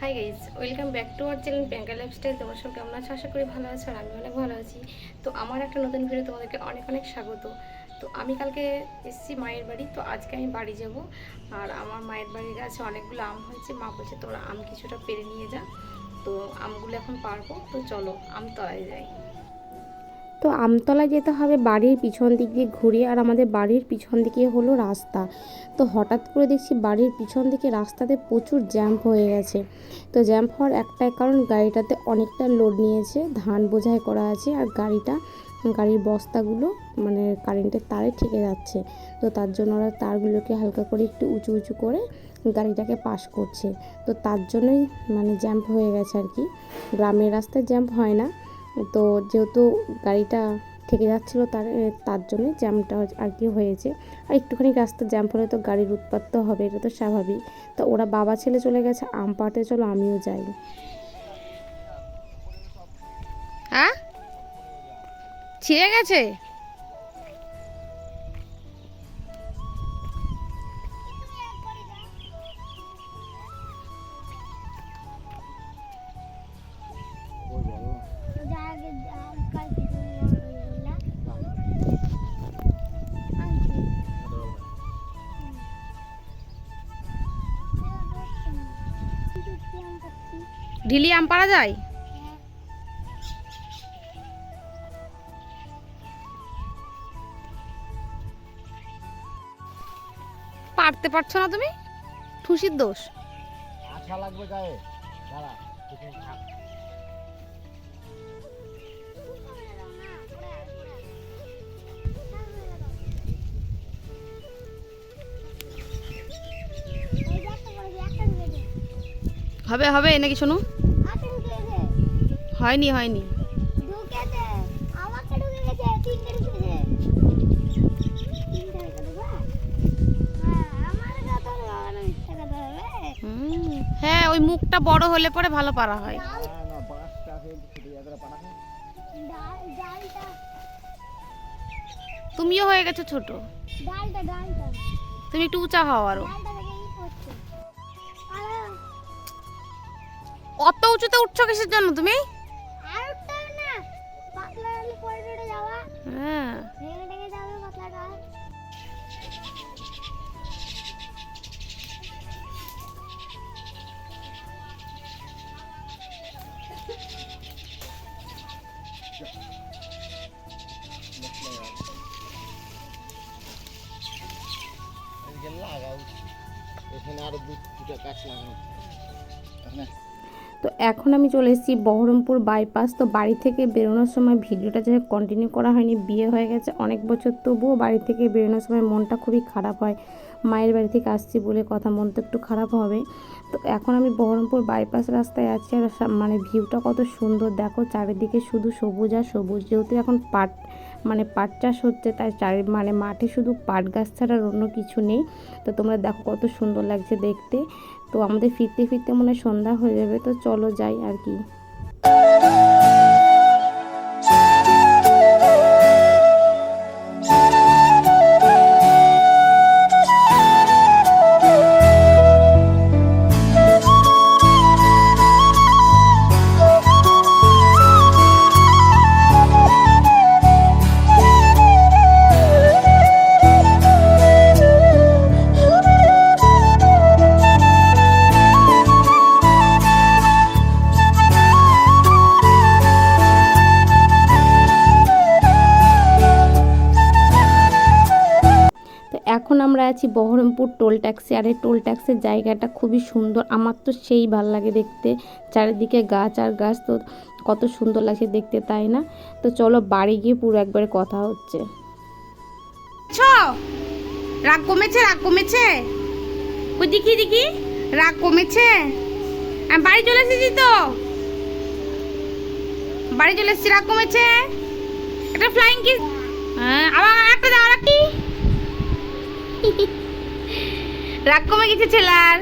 Hi guys, welcome back to our channel Priyanka lifestyle. তোমার সব কেমন আছো? আশা করি ভালো আছো, আর আমি অনেক ভালো আছি। তো আমার একটা নতুন ভিডিও তোমাদেরকে অনেক অনেক স্বাগত। তো আমি কালকে এসেছি মায়ের বাড়ি, তো আজকে আমি বাড়ি যাব। আর আমার মায়ের বাড়ির গাছে অনেকগুলো আম হয়েছে, মা বলছে তোরা আম কিছুটা পেরে নিয়ে যা। তো আমগুলো এখন পারবো, তো চলো আমতলায় যাই। তো আমতলায় যেতে হবে বাড়ির পিছন দিক দিয়ে ঘুরে, আর আমাদের বাড়ির পিছন দিকে হলো রাস্তা। তো হঠাৎ করে দেখছি বাড়ির পিছন দিকে রাস্তাতে প্রচুর জ্যাম্প হয়ে গেছে। তো জ্যাম্প হওয়ার একটাই কারণ, গাড়িটাতে অনেকটা লোড নিয়েছে, ধান বোঝাই করা আছে, আর গাড়ির বস্তাগুলো মানে কারেন্টের তারে ঠেকে যাচ্ছে। তো তার জন্য ওরা তারগুলোকে হালকা করে একটু উঁচু উঁচু করে গাড়িটাকে পাস করছে। তো তার জন্যই মানে জ্যাম্প হয়ে গেছে আর কি। গ্রামের রাস্তায় জ্যাম্প হয় না, তো যেহেতু গাড়িটা ঠেকে যাচ্ছিলো তার জন্য জ্যামটা আর কি হয়েছে। আর একটুখানি রাস্তা জ্যাম হলে তো গাড়ির উৎপাত তো হবে, এটা তো স্বাভাবিক। তো ওরা বাবা ছেলে চলে গেছে আম পাড়তে, চলো আমিও যাই। হ্যাঁ, ছিঁড়ে গেছে। ঢিলি আম পাড়া যায়? পারতে পারছো না তুমি? ঠুসির দোষ। আশা লাগবে গায়ে। দাঁড়া, কিছু থাক। হবে হবে নাকি শোনো? হয়নি হয়নি। হ্যাঁ, ওই মুখটা বড় হলে পরে ভালো পারা হয়। না না, বাঁশটা আছে ছোট জায়গাটা পাঠাকে। তুমিও হয়ে গেছো ছোট, তুমি একটু উঁচা হও আরো। অত উঁচুতে উঠছো কিসের জন্য তুমি? হ্যাঁ, এদিকে লাগাও। এখানে আরো দুটো গাছ লাগানো। তো এখন আমি চলে এসেছি বহরমপুর বাইপাস। তো বাড়ি থেকে বেরোনোর সময় ভিডিওটা যে কন্টিনিউ করা হয়নি, বিয়ে হয়ে গেছে অনেক বছর, তবুও বাড়ি থেকে বেরোনোর সময় মনটা খুবই খারাপ হয়। মায়ের বাড়ি থেকে আসছি বলে কথা, মন তো একটু খারাপ হবে। তো এখন আমি বহরমপুর বাইপাস রাস্তায় আছি, আর মানে ভিউটা কত সুন্দর দেখো, চারিদিকে শুধু সবুজ আর সবুজ। যেহেতু এখন পাট চাষ হচ্ছে, তাই মানে মাঠে শুধু পাট গাছ ছাড়া আর অন্য কিছু নেই। তো তোমরা দেখো কত সুন্দর লাগছে দেখতে। তো আমাদের ফিরতে ফিরতে মনে হয় সন্ধ্যা হয়ে যাবে, তো চলো যাই আর কি। তো এখন আমরা আছি বহরমপুর টোল ট্যাক্সি, আর এই টোল ট্যাক্সের জায়গাটা খুবই সুন্দর, আমার তো সেই ভাল লাগে দেখতে। চারিদিকে গাছ আর গাছ, তো কত সুন্দর লাগছে দেখতে, তাই না? তো চলো বাড়ি গিয়ে পুরো একবারে কথা হচ্ছে। রাগ কমেছে? রাগ কমেছে? ওই দেখি দেখি, রাগ কমেছে। আমি বাড়ি চলে এসেছি, তো বাড়ি চলে এসেছি, রাগ কমেছে। একটা ফ্লাইং কিস। হ্যাঁ, আবার একটা দাও, রাখি। রাগ কমে গেছে ছেলার।